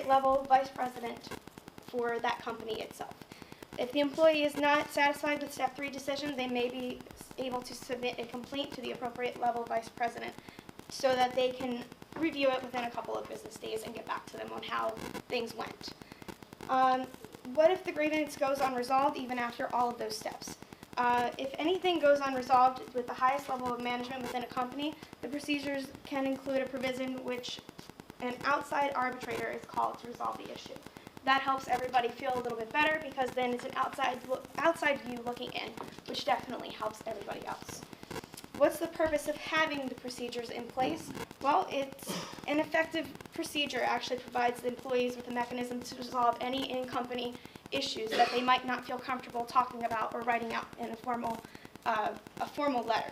appropriate level vice president for that company itself. If the employee is not satisfied with step 3 decision, they may be able to submit a complaint to the appropriate level vice president so that they can review it within a couple of business days and get back to them on how things went. What if the grievance goes unresolved even after all of those steps? If anything goes unresolved with the highest level of management within a company, the procedures can include a provision which an outside arbitrator is called to resolve the issue. That helps everybody feel a little bit better because then it's an outside view looking in, which definitely helps everybody else. What's the purpose of having the procedures in place? Well, it's an effective procedure actually provides the employees with a mechanism to resolve any in-company issues that they might not feel comfortable talking about or writing out in a formal letter,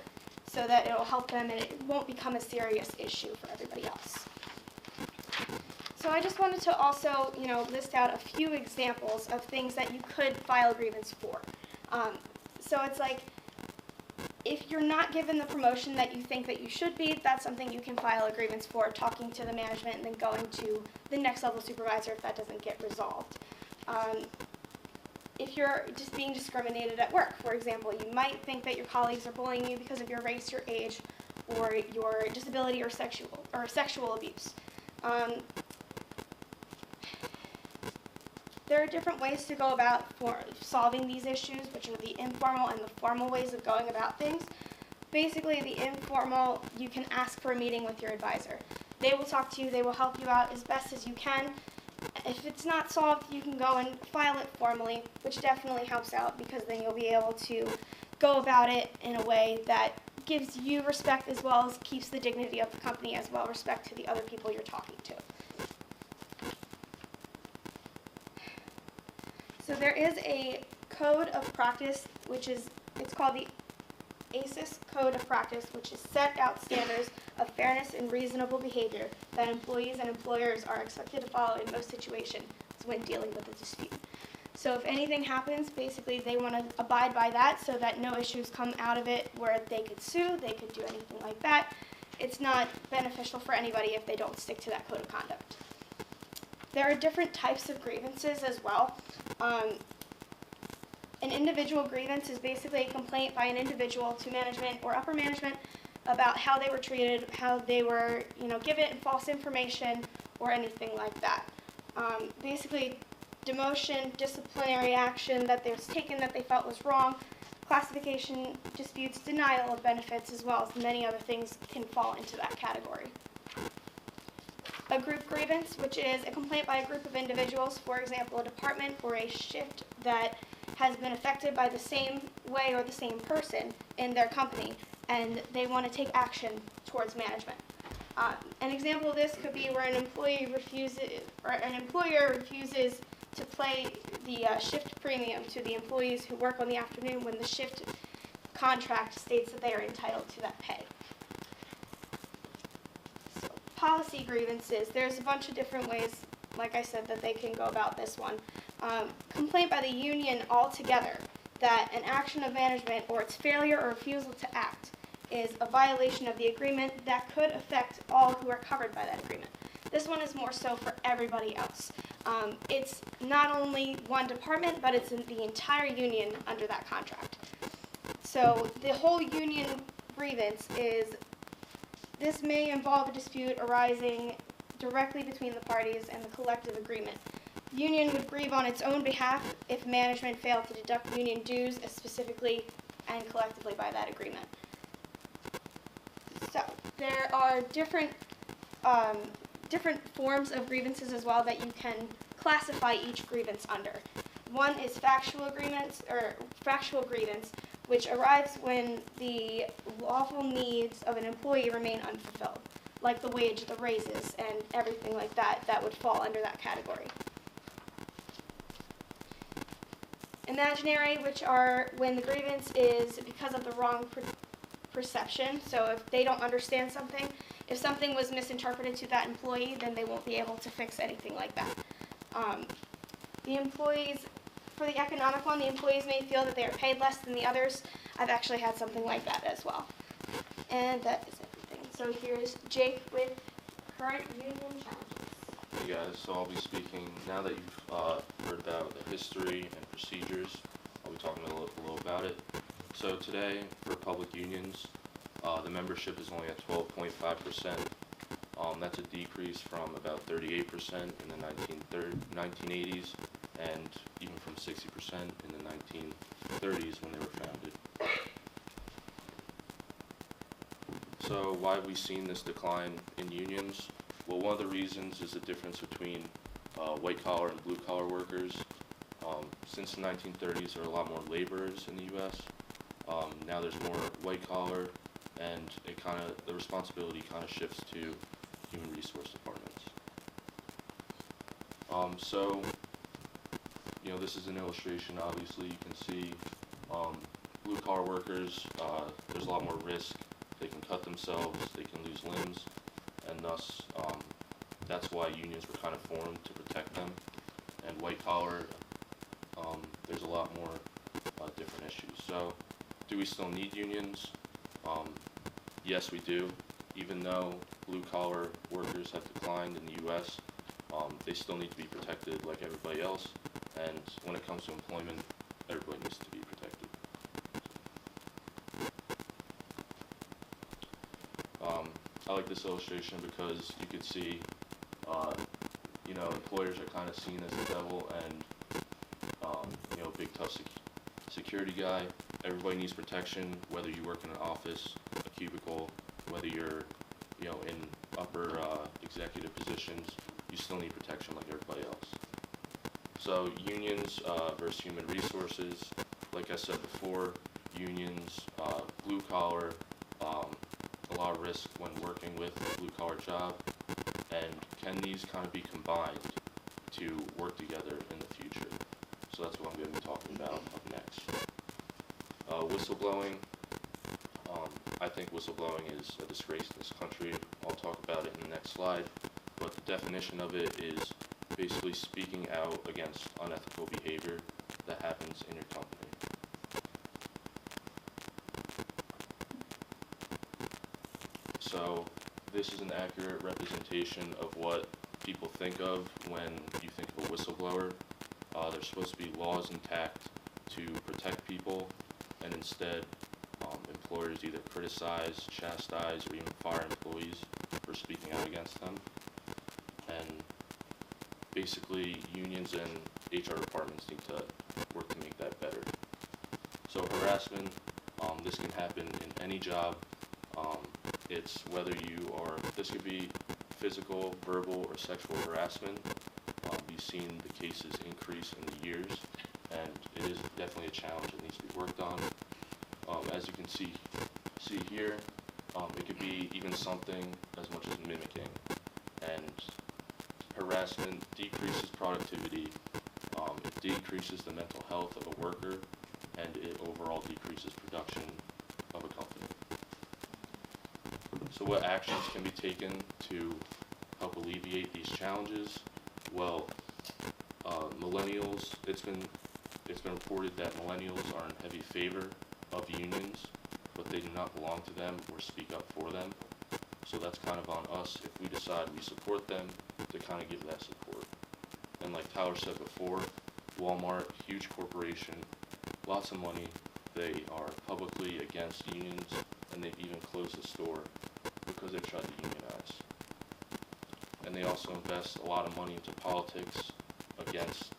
so that it will help them and it won't become a serious issue for everybody else. So I just wanted to also, list out a few examples of things that you could file a grievance for. So it's like, if you're not given the promotion that you think that you should be, that's something you can file a grievance for, talking to the management and then going to the next level supervisor if that doesn't get resolved. If you're just being discriminated at work, for example, you might think that your colleagues are bullying you because of your race, your age, or your disability or sexual abuse. There are different ways to go about solving these issues, which are the informal and the formal ways of going about things. Basically, the informal, you can ask for a meeting with your advisor. They will talk to you, they will help you out as best as you can. If it's not solved, you can go and file it formally, which definitely helps out because then you'll be able to go about it in a way that gives you respect as well as keeps the dignity of the company as well as respect to the other people you're talking to. So there is a code of practice, it's called the ACES Code of Practice, which is set out standards of fairness and reasonable behavior that employees and employers are expected to follow in most situations when dealing with a dispute. So if anything happens, basically they want to abide by that so that no issues come out of it where they could sue, they could do anything like that. It's not beneficial for anybody if they don't stick to that code of conduct. There are different types of grievances as well. An individual grievance is basically a complaint by an individual to management or upper management about how they were treated, how they were, given false information or anything like that. Basically, demotion, disciplinary action that was taken that they felt was wrong, classification disputes, denial of benefits, as well as many other things can fall into that category. A group grievance, which is a complaint by a group of individuals, for example, a department or a shift that has been affected by the same way or the same person in their company, and they want to take action towards management. An example of this could be where an employer refuses to pay the shift premium to the employees who work on the afternoon when the shift contract states that they are entitled to that pay. So, policy grievances, there's a bunch of different ways, like I said, that they can go about this one. Complaint by the union altogether that an action of management or its failure or refusal to act is a violation of the agreement that could affect all who are covered by that agreement. This one is more so for everybody else. It's not only one department, but it's in the entire union under that contract. So the whole union grievance is, this may involve a dispute arising directly between the parties and the collective agreement. The union would grieve on its own behalf if management failed to deduct union dues as specifically and collectively by that agreement. So there are different forms of grievances as well that you can classify each grievance under. One is factual grievance, which arrives when the lawful needs of an employee remain unfulfilled, like the wage, the raises, and everything like that, that would fall under that category. Imaginary, which are when the grievance is because of the wrong perception. So if they don't understand something, if something was misinterpreted to that employee, then they won't be able to fix anything like that. The employees, for the economic one, the employees may feel that they are paid less than the others. I've actually had something like that as well. And that is everything. So here's Jake with current union challenges. Hey guys, so I'll be speaking, now that you've heard about the history and procedures, I'll be talking a little about it. So today, for public unions, the membership is only at 12.5%. That's a decrease from about 38% in the 1980s, and even from 60% in the 1930s when they were founded. So why have we seen this decline in unions? Well, one of the reasons is the difference between white-collar and blue-collar workers. Since the 1930s, there are a lot more laborers in the U.S. Now there's more white-collar, and the responsibility kind of shifts to human resource departments. So, this is an illustration. Obviously, you can see blue-collar workers. There's a lot more risk. They can cut themselves. They can lose limbs, and thus that's why unions were kind of formed, to protect them. And white-collar, there's a lot more different issues. So, do we still need unions? Yes, we do. Even though blue-collar workers have declined in the U.S., they still need to be protected like everybody else. And when it comes to employment, everybody needs to be protected. I like this illustration because you could see, employers are kind of seen as the devil, and big tough security guy. Everybody needs protection, whether you work in an office, a cubicle, whether you're in upper executive positions. You still need protection like everybody else. So unions versus human resources. Like I said before, unions, blue collar, a lot of risk when working with a blue collar job. And can these kind of be combined to work together in the future? So that's what I'm going to be talking about up next. Whistleblowing. I think whistleblowing is a disgrace in this country. I'll talk about it in the next slide. But the definition of it is basically speaking out against unethical behavior that happens in your company. So this is an accurate representation of what people think of when you think of a whistleblower. There's supposed to be laws intact to protect people, and instead employers either criticize, chastise, or even fire employees for speaking out against them. And basically unions and HR departments need to work to make that better. So harassment, this can happen in any job. It's whether this could be physical, verbal, or sexual harassment. We've seen the cases increase in the years, and it is definitely a challenge that needs to be worked on. As you can see here, it could be even something as much as mimicking. And harassment decreases productivity, it decreases the mental health of a worker, and it overall decreases production of a company. So what actions can be taken to help alleviate these challenges? Well, millennials, it's been reported that millennials are in heavy favor of unions, but they do not belong to them or speak up for them. So that's kind of on us if we decide we support them to kind of give that support. And like Tyler said before, Walmart, huge corporation, lots of money, they are publicly against unions, and they've even closed the store because they've tried to unionize. And they also invest a lot of money into politics against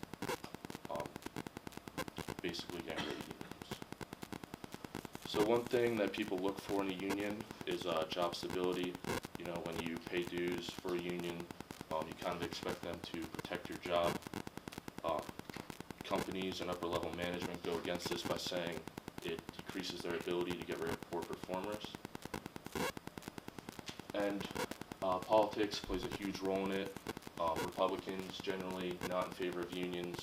basically getting rid of unions. So one thing that people look for in a union is job stability. When you pay dues for a union, you kind of expect them to protect your job. Companies and upper level management go against this by saying it decreases their ability to get rid of poor performers. And politics plays a huge role in it. Republicans generally not in favor of unions,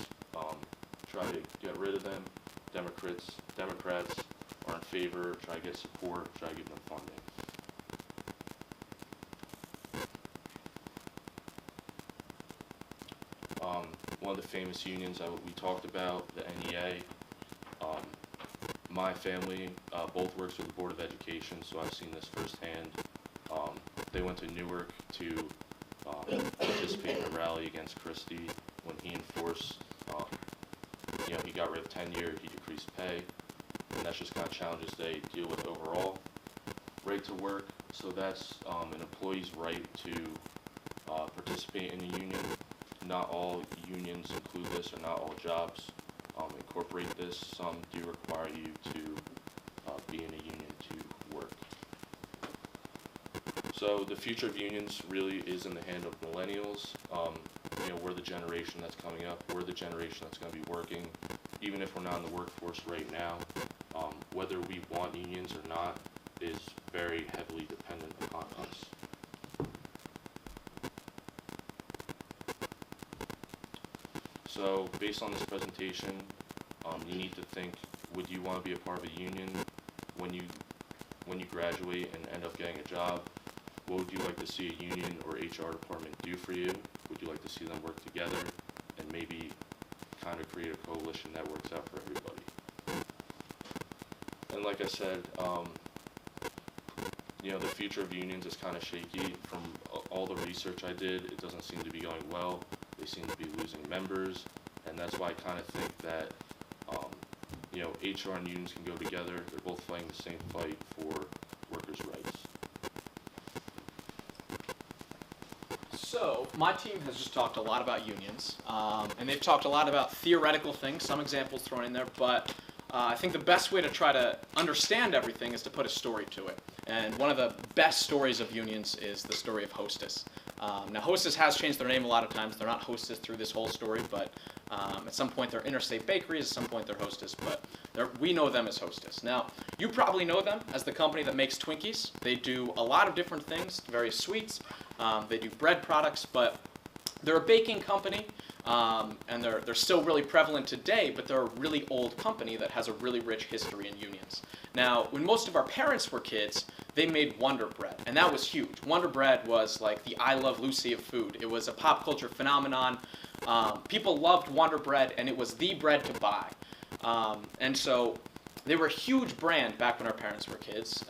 try to get rid of them. Democrats are in favor, try to get support, try to give them funding. One of the famous unions that we talked about, the NEA, my family both works with the Board of Education, so I've seen this firsthand. They went to Newark to participate in a rally against Christie when he enforced, he got rid of tenure, he decreased pay, and that's just kind of challenges they deal with overall. Right to work, so that's an employee's right to participate in a union. Not all unions include this, or not all jobs incorporate this. Some do require you to be in a union to work. So the future of unions really is in the hand of millennials. We're the generation that's coming up. We're the generation that's going to be working, even if we're not in the workforce right now. Whether we want unions or not is very heavily dependent upon us. So based on this presentation, you need to think, would you want to be a part of a union when you graduate and end up getting a job? What would you like to see a union or HR department do for you? Would you like to see them work together and maybe kind of create a coalition that works out for everybody? And like I said, the future of unions is kind of shaky. From all the research I did, it doesn't seem to be going well. They seem to be losing members, and that's why I kind of think that HR and unions can go together. They're both fighting the same fight for workers' rights. So, my team has just talked a lot about unions, and they've talked a lot about theoretical things, some examples thrown in there, but I think the best way to try to understand everything is to put a story to it. And one of the best stories of unions is the story of Hostess. Now, Hostess has changed their name a lot of times. They're not Hostess through this whole story, but at some point they're Interstate Bakeries, at some point they're Hostess, but we know them as Hostess. Now, you probably know them as the company that makes Twinkies. They do a lot of different things, various sweets. They do bread products, but they're a baking company, and they're still really prevalent today, but they're a really old company that has a really rich history in unions. Now, when most of our parents were kids, they made Wonder Bread, and that was huge. Wonder Bread was like the I Love Lucy of food. It was a pop culture phenomenon. People loved Wonder Bread, and it was the bread to buy. And so they were a huge brand back when our parents were kids,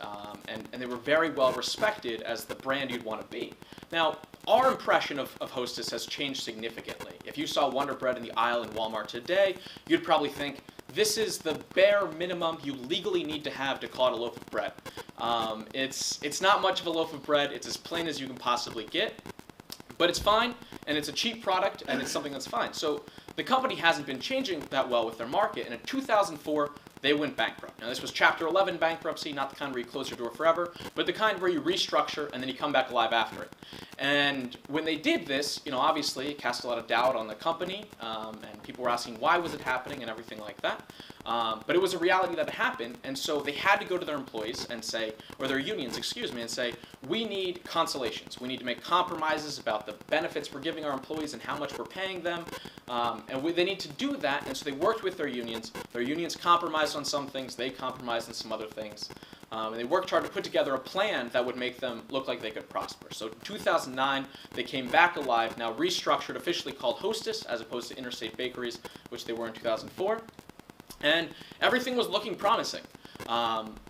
and they were very well respected as the brand you'd want to be. Now, our impression of Hostess has changed significantly. If you saw Wonder Bread in the aisle in Walmart today, you'd probably think, this is the bare minimum you legally need to have to call it a loaf of bread. It's not much of a loaf of bread. It's as plain as you can possibly get. But it's fine, and it's a cheap product, and it's something that's fine. So the company hasn't been changing that well with their market, and in 2004, they went bankrupt. Now, this was Chapter 11 bankruptcy, not the kind where you close your door forever, but the kind where you restructure and then you come back alive after it. And when they did this, obviously it cast a lot of doubt on the company, and people were asking why was it happening and everything like that. But it was a reality that happened, and so they had to go to their employees and say, or their unions, and say, we need consolations. We need to make compromises about the benefits we're giving our employees and how much we're paying them. They need to do that, and so they worked with their unions. Their unions compromised on some things, they compromised on some other things. And they worked hard to put together a plan that would make them look like they could prosper. So in 2009, they came back alive, now restructured, officially called Hostess, as opposed to Interstate Bakeries, which they were in 2004. And everything was looking promising.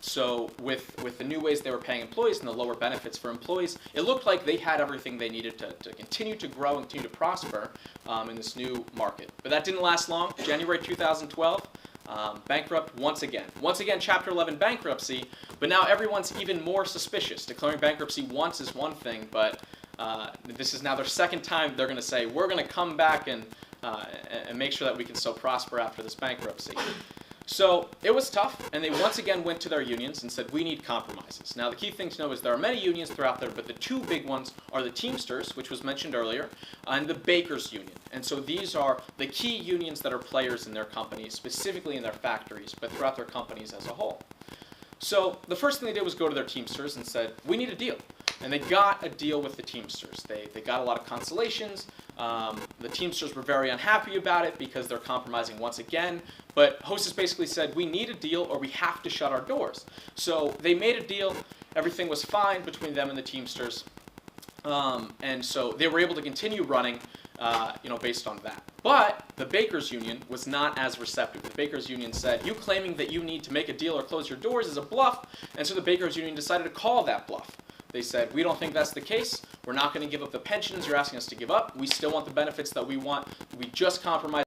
So with the new ways they were paying employees and the lower benefits for employees, it looked like they had everything they needed to continue to grow and continue to prosper in this new market. But that didn't last long. January 2012, bankrupt once again. Once again, Chapter 11 bankruptcy, but now everyone's even more suspicious. Declaring bankruptcy once is one thing, but this is now their second time they're going to say, we're going to come back and make sure that we can still prosper after this bankruptcy. So it was tough, and they once again went to their unions and said, we need compromises. Now, the key thing to know is there are many unions throughout there, but the two big ones are the Teamsters, which was mentioned earlier, and the Bakers Union. And so these are the key unions that are players in their companies, specifically in their factories, but throughout their companies as a whole. So the first thing they did was go to their Teamsters and said, we need a deal. And they got a deal with the Teamsters. They got a lot of consolations. The Teamsters were very unhappy about it because they're compromising once again. But Hostess basically said, we need a deal or we have to shut our doors. So they made a deal. Everything was fine between them and the Teamsters. And so they were able to continue running based on that. But the Bakers Union was not as receptive. The Bakers Union said, you claiming that you need to make a deal or close your doors is a bluff. And so the Bakers Union decided to call that bluff. They said, we don't think that's the case. We're not going to give up the pensions you're asking us to give up. We still want the benefits that we want. We just compromise